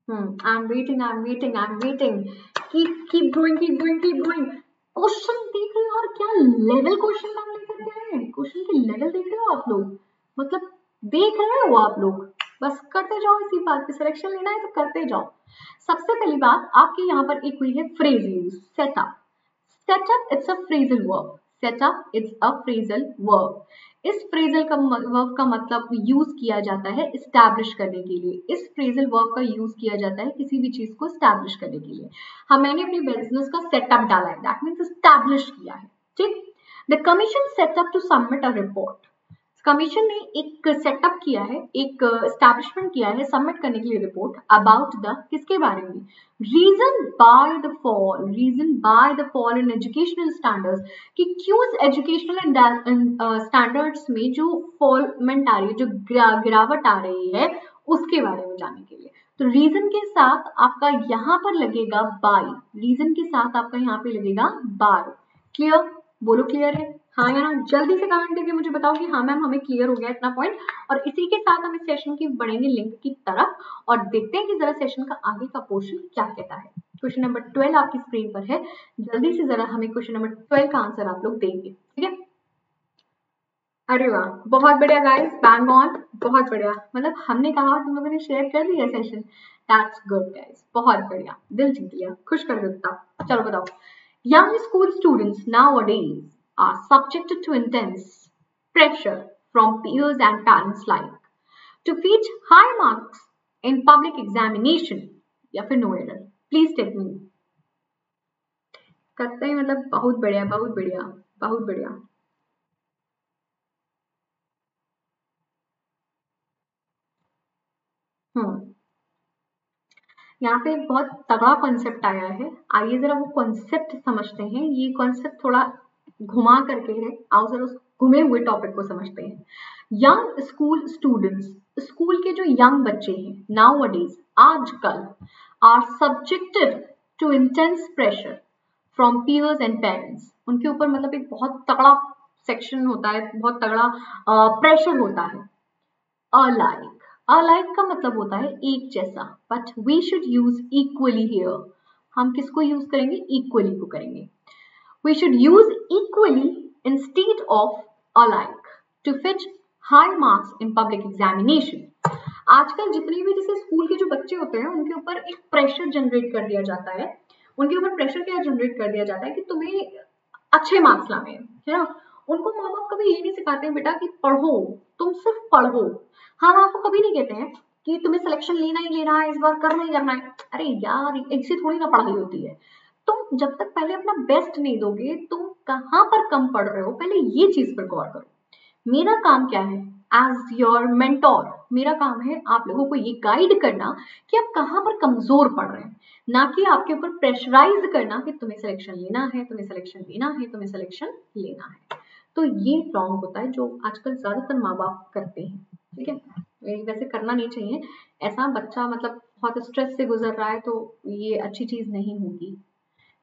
I'm waiting, I'm waiting, I'm waiting. Keep going, keep going, keep going. Question देख रहे हो और क्या level question हम लेकर के आए हैं? क्वेश्चन की लेवल देख रहे हो आप लोग? मतलब देख रहे हो आप लोग? बस करते जाओ, इसी बात पे सिलेक्शन लेना है तो करते जाओ। सबसे पहली बात आपके यहाँ पर एक हुई है phrase use, setup. Setup it's a phrasal verb, setup it's a phrasal verb. इस फ्रेजल का वर्ब का मतलब यूज किया जाता है एस्टैब्लिश करने के लिए। इस फ्रेजल वर्ब का यूज किया जाता है किसी भी चीज को एस्टैब्लिश करने के लिए। हम मैंने अपने बिजनेस का सेटअप डाला है, दैट मीन्स एस्टैब्लिश किया है, ठीक। The commission set up to submit a report, commission ने एक सेटअप किया है, एक एस्टैब्लिशमेंट किया है सबमिट करने के लिए रिपोर्ट अबाउट द, किसके बारे में? Reason by the fall, reason by the fall in educational standards, कि क्यों एजुकेशनल स्टैंडर्ड्स में जो फॉलमेंट आ रही है, जो गिरावट आ रही है, उसके बारे में जानने के लिए। तो रीजन के साथ आपका यहाँ पर लगेगा बाय, रीजन के साथ आपका यहाँ पे लगेगा बाय। क्लियर? बोलो क्लियर है? हाँ या ना? जल्दी से कमेंट करके मुझे बताओ कि हाँ मैम हमें क्लियर हो गया इतना पॉइंट। और इसी के साथ हम इस सेशन की बढ़ेंगे लिंक की तरफ और देखते हैं कि जरा सेशन का आगे का पोर्शन क्या कहता है। क्वेश्चन नंबर 12 आपकी स्क्रीन पर है, जल्दी से जरा हमें क्वेश्चन नंबर 12 का आंसर आप लोग देंगे, ठीक है? अरे वाह, बहुत बढ़िया गाइस, बैंग ऑन, बहुत बढ़िया। मतलब हमने कहा तुम लोगों ने शेयर कर लिया सेशन। दैट्स गुड गाइस, बहुत बढ़िया, दिल जीत लिया, खुश कर देता। चलो बताओ। Young school students nowadays are subjected to intense pressure from peers and parents alike to fetch high marks in public examination या फिर no error, please take me। करते ही मतलब बहुत बढ़िया, बहुत बढ़िया, बहुत बढ़िया। हम्म, यहाँ पे एक बहुत तगड़ा कॉन्सेप्ट आया है। आइए जरा वो कॉन्सेप्ट समझते हैं। ये कॉन्सेप्ट थोड़ा घुमा करके है, आओ जरा उस घुमे हुए टॉपिक को समझते हैं। यंग स्कूल स्टूडेंट्स, स्कूल के जो यंग बच्चे हैं नाउअडेज, आजकल, are subjected to intense pressure from peers and parents. उनके ऊपर मतलब एक बहुत तगड़ा सेक्शन होता है, बहुत तगड़ा प्रेशर होता है। अलाइक, अलाइक का मतलब होता है एक जैसा, but we should use equally here. हम किसको यूज करेंगे? इक्वली को करेंगे। We should use equally instead of alike to fetch high marks in public examination. आजकल जितने भी जैसे स्कूल के जो बच्चे होते हैं उनके ऊपर एक प्रेशर जनरेट कर दिया जाता है। उनके ऊपर प्रेशर क्या जनरेट कर दिया जाता है कि तुम्हें अच्छे मार्क्स लाने हैं, है ना। उनको माँ बाप कभी ये नहीं सिखाते हैं बेटा कि पढ़ो, तुम सिर्फ पढ़ो। हाँ, आपको कभी नहीं कहते हैं कि तुम्हें सिलेक्शन लेना ही लेना है, इस बार करना ही करना है। अरे यार, ऐसी थोड़ी ना पढ़ाई होती है। तुम जब तक पहले अपना बेस्ट नहीं दोगे, तुम कहाँ पर कम पढ़ रहे हो, पहले ये चीज पर गौर करो। मेरा काम क्या है एज योर मेंटोर? मेरा काम है आप लोगों को ये गाइड करना कि आप कहाँ पर कमजोर पड़ रहे हैं, ना कि आपके ऊपर प्रेशराइज करना कि तुम्हें सिलेक्शन लेना है, तुम्हें सिलेक्शन लेना है, तुम्हें सिलेक्शन लेना है। तो ये रॉन्ग होता है जो आजकल ज्यादातर माँ बाप करते हैं। ठीक है, वैसे करना नहीं चाहिए ऐसा। बच्चा मतलब बहुत स्ट्रेस से गुजर रहा है तो ये अच्छी चीज नहीं होगी।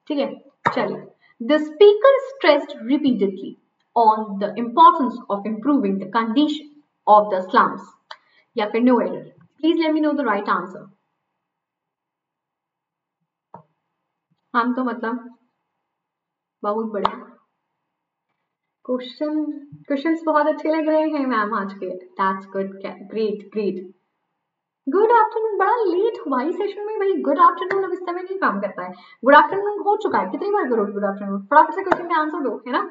ठीक है, चलिए। The speaker stressed repeatedly on the importance of improving the condition of the slums या फिर no error। Please let me know the right answer। हम तो मतलब बहुत बढ़िया क्वेश्चंस बहुत अच्छे लग रहे हैं मैम आज के। That's good, great great. Good afternoon, बड़ा लेट हुआ इस सेशन में भाई। गुड आफ्टरनून अब इस समय नहीं काम करता है। गुड आफ्टरनून हो चुका है, कितनी बार करोगे गुड आफ्टरनून? फटाफट से क्वेश्चन का आंसर दो, है ना।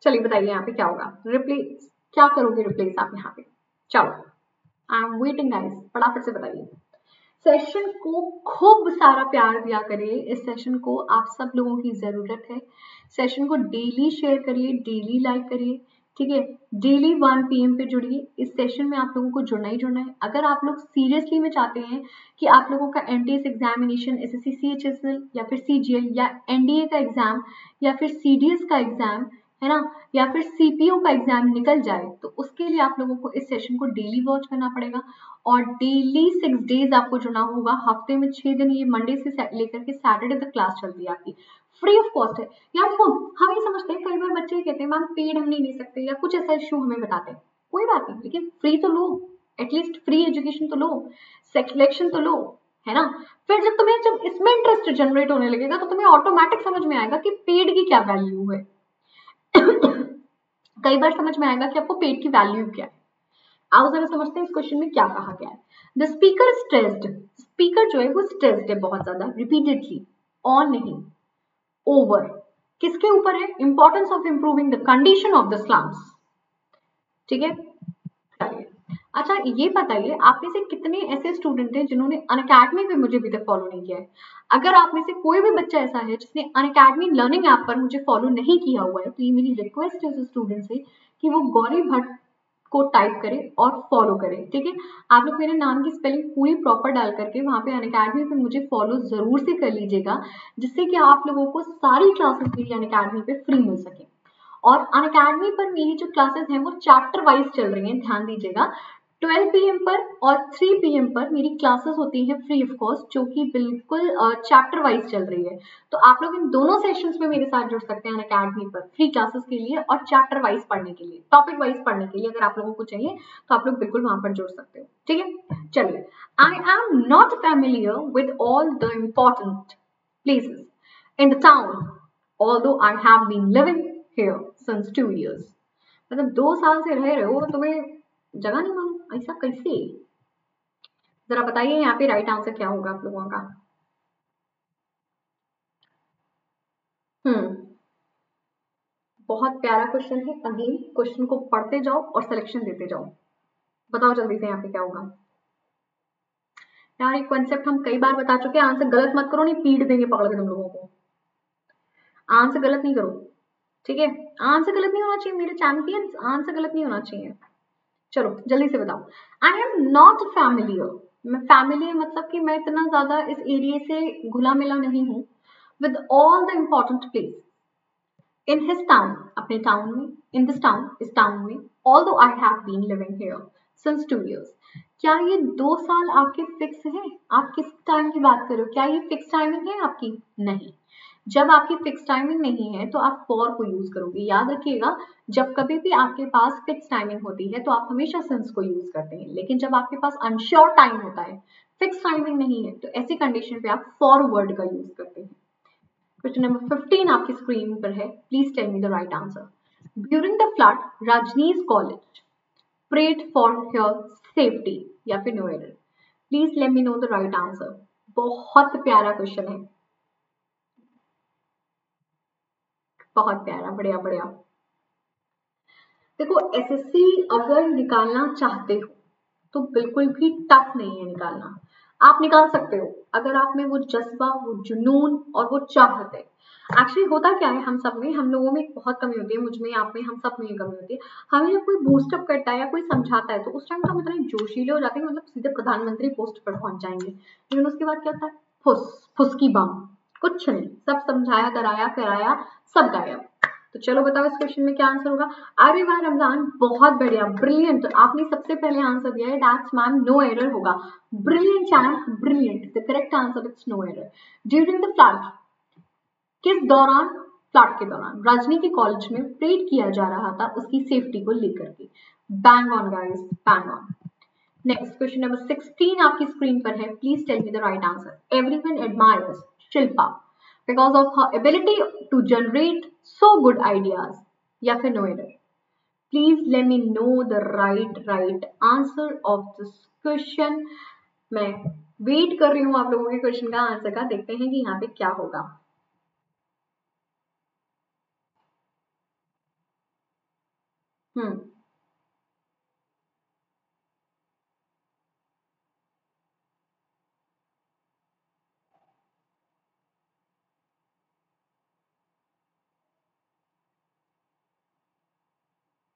चलिए बताइए यहाँ पे क्या होगा, रिप्लेस क्या करोगे? रिप्लेस आप यहाँ पे, चलो आई एम वेटिंग गाइस, फटाफट से बताइए। सेशन को खूब सारा प्यार दिया करिए। इस सेशन को आप सब लोगों की जरूरत है। सेशन को डेली शेयर करिए, डेली लाइक करिए। ठीक है, डेली 1 PM पे जुड़िए। इस सेशन में आप लोगों को जुड़ना ही जुड़ना है। अगर आप लोग सीरियसली में चाहते हैं कि आप लोगों का एनटीएस एग्जामिनेशन, एसएससी सीएचएसएल या फिर सीजीएल या एनडीए का एग्जाम या फिर सीडीएस का एग्जाम, है ना, या फिर सीपीओ का एग्जाम निकल जाए, तो उसके लिए आप लोगों को इस सेशन को डेली वॉच करना पड़ेगा और डेली 6 डेज आपको जुड़ना होगा। हफ्ते में 6 दिन, ये मंडे से लेकर के सैटरडे तक क्लास चलती है आपकी, फ्री ऑफ कॉस्ट है। यार देखो, हम ये समझते हैं, कई बार बच्चे कहते हैं मैम पेड हम नहीं ले सकते या कुछ ऐसा इशू हमें बताते हैं। कोई बात नहीं, लेकिन फ्री तो लो, एटलीस्ट फ्री एजुकेशन तो लो, सिलेक्शन तो लो, है ना। फिर जब इसमें इंटरेस्ट जनरेट होने लगेगा तो तुम्हें ऑटोमेटिक समझ में आएगा कि पेड की क्या वैल्यू है। कई बार समझ में आएगा कि आपको पेड की वैल्यू क्या है। आओ जरा समझते हैं इस क्वेश्चन में क्या कहा गया है। द स्पीकर स्ट्रेस्ड, स्पीकर जो है वो स्ट्रेस्ड है बहुत ज्यादा, रिपीटेडली, ऑन नहीं, ओवर। किसके ऊपर है? Importance of improving the condition of the slums. ठीक है, चलिए। अच्छा ये बताइए, आप में से कितने ऐसे स्टूडेंट हैं जिन्होंने अनअकैडमी पे मुझे अभी तक फॉलो नहीं किया है? अगर आप में से कोई भी बच्चा ऐसा है जिसने अनअकैडमी लर्निंग ऐप पर मुझे फॉलो नहीं किया हुआ है, तो ये मेरी रिक्वेस्ट है उस स्टूडेंट से कि वो गौरी भट्ट को टाइप करें और फॉलो करें। ठीक है, आप लोग मेरे नाम की स्पेलिंग पूरी प्रॉपर डाल करके वहां पे अनअकैडमी पे मुझे फॉलो जरूर से कर लीजिएगा, जिससे कि आप लोगों को सारी क्लासेस मेरी अनअकैडमी पे फ्री मिल सके। और अनअकैडमी पर मेरी जो क्लासेस हैं वो चैप्टर वाइज चल रही हैं, ध्यान दीजिएगा। 12 PM पर और 3 PM पर मेरी क्लासेस होती हैं फ्री ऑफ कॉस्ट, जो कि बिल्कुल चैप्टर वाइज चल रही है। तो आप लोग इन दोनों सेशंस में मेरे साथ जुड़ सकते हैं अनअकैडमी पर फ्री क्लासेस के लिए और चैप्टर वाइज पढ़ने के लिए, टॉपिक वाइज पढ़ने के लिए। अगर आप लोगों को चाहिए तो आप लोग बिल्कुल वहां पर जुड़ सकते हो। ठीक है, चलिए। I am not familiar with all the important places in the town, although I have been living here since 2 years. मतलब 2 साल से रह रहे हो तुम्हें जगह नहीं मालूम, ऐसा कैसे? जरा बताइए यहाँ पे राइट आंसर क्या होगा आप लोगों का। बहुत प्यारा क्वेश्चन है। अगेन क्वेश्चन को पढ़ते जाओ और सिलेक्शन देते जाओ। बताओ जल्दी से यहाँ पे क्या होगा। यार ये कॉन्सेप्ट हम कई बार बता चुके हैं। आंसर गलत मत करो, नहीं पीट देंगे पकड़ के तुम लोगों को। आंसर गलत नहीं करो, ठीक है? आंसर गलत नहीं होना चाहिए मेरे चैंपियंस, आंसर गलत नहीं होना चाहिए। चलो जल्दी से बताओ। I am not familiar. मैं फैमिलियर मतलब कि मैं इतना ज्यादा इस एरिया से घुला मिला नहीं हूँ with all the important place in his town, अपने टाउन में, इन दिस टाउन, इस टाउन में, although I have been living here since 2 years। क्या ये 2 साल आपके फिक्स है? आप किस टाइम की बात कर रहे हो? क्या ये फिक्स टाइमिंग है आपकी? नहीं। जब आपकी फिक्स टाइमिंग नहीं है तो आप फॉर को यूज करोगे। याद रखिएगा, जब कभी भी आपके पास फिक्स टाइमिंग होती है तो आप हमेशा सिंस को यूज करते हैं, लेकिन जब आपके पास अनश्योर टाइम होता है, फिक्स टाइमिंग नहीं है, तो ऐसी कंडीशन पे आप फॉर वर्ड का यूज करते हैं। क्वेश्चन नंबर 15 आपकी स्क्रीन पर है। Please tell me the right answer. During the flood Rajni's college prayed for her safety, या फिर no error? Please let me know the right answer. बहुत प्यारा क्वेश्चन है, बहुत प्यारा, बढ़िया बढ़िया। देखो एसएससी अगर निकालना चाहते हो तो बिल्कुल भी टफ नहीं है निकालना। आप निकाल सकते हो अगर आप में वो जज्बा, वो जुनून और वो चाहत है। एक्चुअली होता क्या है, हम सब में, हम लोगों में बहुत कमी होती है, मुझ में, आप में, हम सब में ये कमी होती है। हमें जब कोई बूस्टअप करता है या कोई समझाता है तो उस टाइम तो हम इतने जोशीले हो जाते हैं, मतलब सीधे प्रधानमंत्री पोस्ट पर पहुंच जाएंगे। लेकिन उसके बाद क्या होता है? फुसकी बम, कुछ नहीं, सब समझाया, डराया, कराया, सब गायब। तो चलो बताओ इस क्वेश्चन में क्या आंसर होगा। अरे वाह रमजान, बहुत बढ़िया, ब्रिलियंट। आपने सबसे पहले आंसर दिया है, दैट्स मैम नो एरर होगा। Brilliant champ, brilliant. The correct answer is no error. During the flood, किस दौरान? फ्लड के दौरान रजनी के कॉलेज में प्रेड किया जा रहा था उसकी सेफ्टी को लेकर के। Bang on guys, bang on. Next question number 16 आपकी स्क्रीन पर है। Please tell me the right answer. Everyone admires Shilpa because of her ability to generate so good ideas, या फिर no error? Please let me know the right answer of this question. मैं wait कर रही हूँ आप लोगों के क्वेश्चन का आंसर का। देखते हैं कि यहाँ पे क्या होगा। हम्म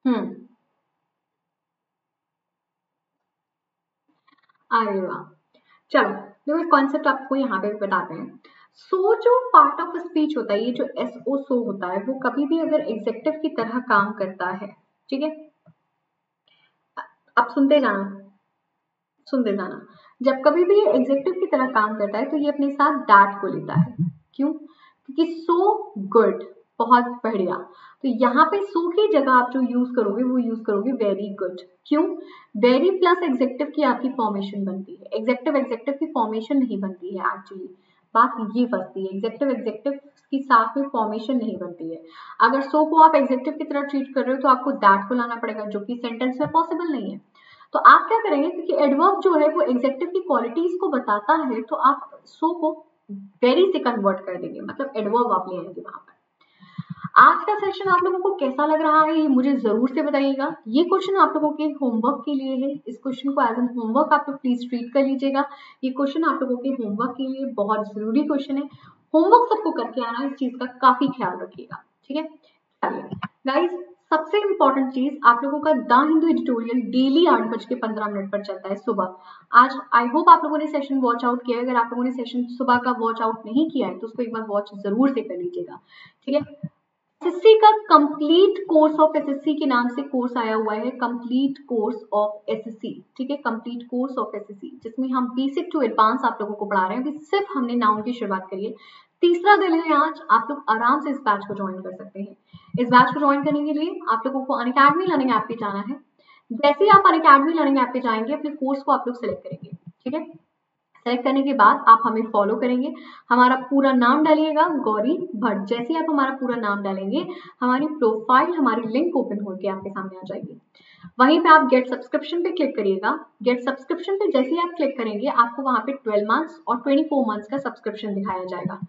हम्म अरे वाह, चलो देखो एक कॉन्सेप्ट आपको यहाँ पे बताते हैं। सो जो पार्ट ऑफ स्पीच होता है, ये जो एस ओ सो होता है, वो कभी भी अगर एग्जेक्टिव की तरह काम करता है, ठीक है? आप सुनते जाना, सुनते जाना। जब कभी भी ये एग्जेक्टिव की तरह काम करता है तो ये अपने साथ दैट को लेता है। क्यों? क्योंकि सो गुड, बहुत बढ़िया। तो यहाँ पे सो की जगह आप जो यूज करोगे वो यूज करोगे वेरी गुड। क्यों? वेरी प्लस एग्जेक्टिव की आपकी फॉर्मेशन बनती है, एग्जेक्टिव एग्जेक्टिव की फॉर्मेशन नहीं बनती है। एक्चुअली बात ये फंसती है, एग्जेक्टिव एग्जेक्टिव की साथ में फॉर्मेशन नहीं बनती है। अगर सो को आप एग्जेक्टिव की तरह ट्रीट कर रहे हो तो आपको दैट को लाना पड़ेगा, जो कि सेंटेंस में पॉसिबल नहीं है। तो आप क्या करेंगे, क्योंकि एडवर्ब जो है वो एग्जेक्टिव की क्वालिटीज को बताता है, तो आप सो को वेरी से कन्वर्ट कर देंगे, मतलब एडवर्ब आप ले आएंगे वहां पर। आज का सेशन आप लोगों को कैसा लग रहा है ये मुझे जरूर से बताइएगा। ये क्वेश्चन आप लोगों के होमवर्क के लिए है। इस क्वेश्चन को एज एन होमवर्क आप लोग प्लीज ट्रीट कर लीजिएगा। ये क्वेश्चन आप लोगों के होमवर्क के लिए बहुत जरूरी क्वेश्चन है। होमवर्क सबको करके आना, इस चीज का काफी ख्याल रखिएगा, ठीक है? चलिए गाइस, सबसे इंपॉर्टेंट चीज, आप लोगों का द हिंदू एडिटोरियल डेली 8:15 पर चलता है सुबह। आज आई होप आप लोगों ने सेशन वॉच आउट किया है। अगर आप लोगों ने सेशन सुबह का वॉच आउट नहीं किया है तो उसको एक बार वॉच जरूर से कर लीजिएगा, ठीक है? एसएससी का कंप्लीट कोर्स ऑफ एसएससी के नाम से कोर्स आया हुआ है, कंप्लीट कोर्स ऑफ एसएससी, ठीक है? कंप्लीट कोर्स ऑफ एसएससी, जिसमें हम बेसिक टू एडवांस आप लोगों को पढ़ा रहे हैं। अभी सिर्फ हमने नाउन की शुरुआत करी है, तीसरा दिन है आज। आप लोग आराम से इस बैच को ज्वाइन कर सकते हैं। इस बैच को ज्वाइन करने के लिए आप लोगों को अनअकैडमी लर्निंग ऐप पे जाना है। जैसे ही आप अनअकैडमी लर्निंग ऐप पे जाएंगे, अपने कोर्स को आप लोग सिलेक्ट करेंगे, ठीक है? सेलेक्ट करने के बाद आप हमें फॉलो करेंगे, हमारा पूरा नाम डालिएगा गौरी भट्ट। जैसे ही आप हमारा पूरा नाम डालेंगे हमारी प्रोफाइल, हमारी लिंक ओपन होकर आपके सामने आ जाएगी। वहीं पे आप गेट सब्सक्रिप्शन पे क्लिक करिएगा। गेट सब्सक्रिप्शन पे जैसे ही आप क्लिक करेंगे आपको वहां पे 12 मंथ्स और 24 मंथ्स का सब्सक्रिप्शन दिखाया जाएगा।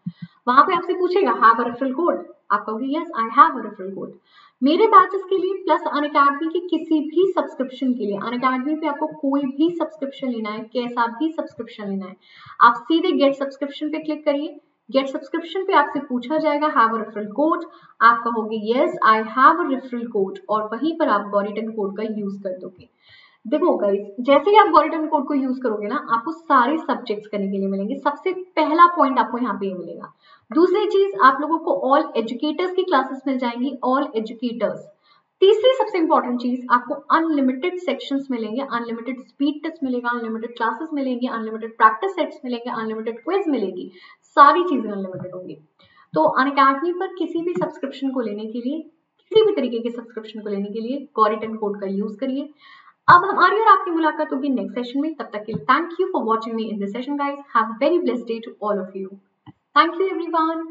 वहां पे आपसे पूछेगा हैव अ रेफरल कोड, आप कहोगे yes I have a referral code. मेरे बैचेस के लिए प्लस अनअकैडमी के किसी भी सब्सक्रिप्शन के लिए, अनअकैडमी पे आपको कोई भी सब्सक्रिप्शन लेना है, कैसा भी सब्सक्रिप्शन लेना है, आप सीधे गेट सब्सक्रिप्शन पे क्लिक करिए। गेट सब्सक्रिप्शन पे आपसे पूछा जाएगा हैव अ रेफरल कोड, आप कहोगे yes I have a referral code और वहीं पर आप गॉरिटन कोड का यूज कर दोगे। देखो गाइस, जैसे ही आप गॉरिटन कोड को यूज करोगे ना आपको सारे सब्जेक्ट्स करने के लिए मिलेंगे। सबसे पहला पॉइंट आपको यहाँ पे मिलेगा। दूसरी चीज, आप लोगों को ऑल एजुकेटर्स की क्लासेस मिल जाएंगी, ऑल एजुकेटर्स। तीसरी सबसे इंपॉर्टेंट चीज, आपको अनलिमिटेड सेक्शंस मिलेंगे, अनलिमिटेड स्पीड टेस्ट मिलेगा, अनलिमिटेड क्लासेस मिलेंगे, अनलिमिटेड प्रैक्टिस सेट्स मिलेंगे, अनलिमिटेड क्विज मिलेगी, सारी चीजें अनलिमिटेड होंगी। तो अनअकैडमी पर किसी भी सब्सक्रिप्शन को लेने के लिए, किसी भी तरीके के सब्सक्रिप्शन को लेने के लिए गॉरिटन कोड का यूज करिए। अब हमारी और आपकी मुलाकात होगी नेक्स्ट सेशन में। तब तक के लिए thank you for watching me in this session guys. Have a very blessed day to all of you. Thank you everyone.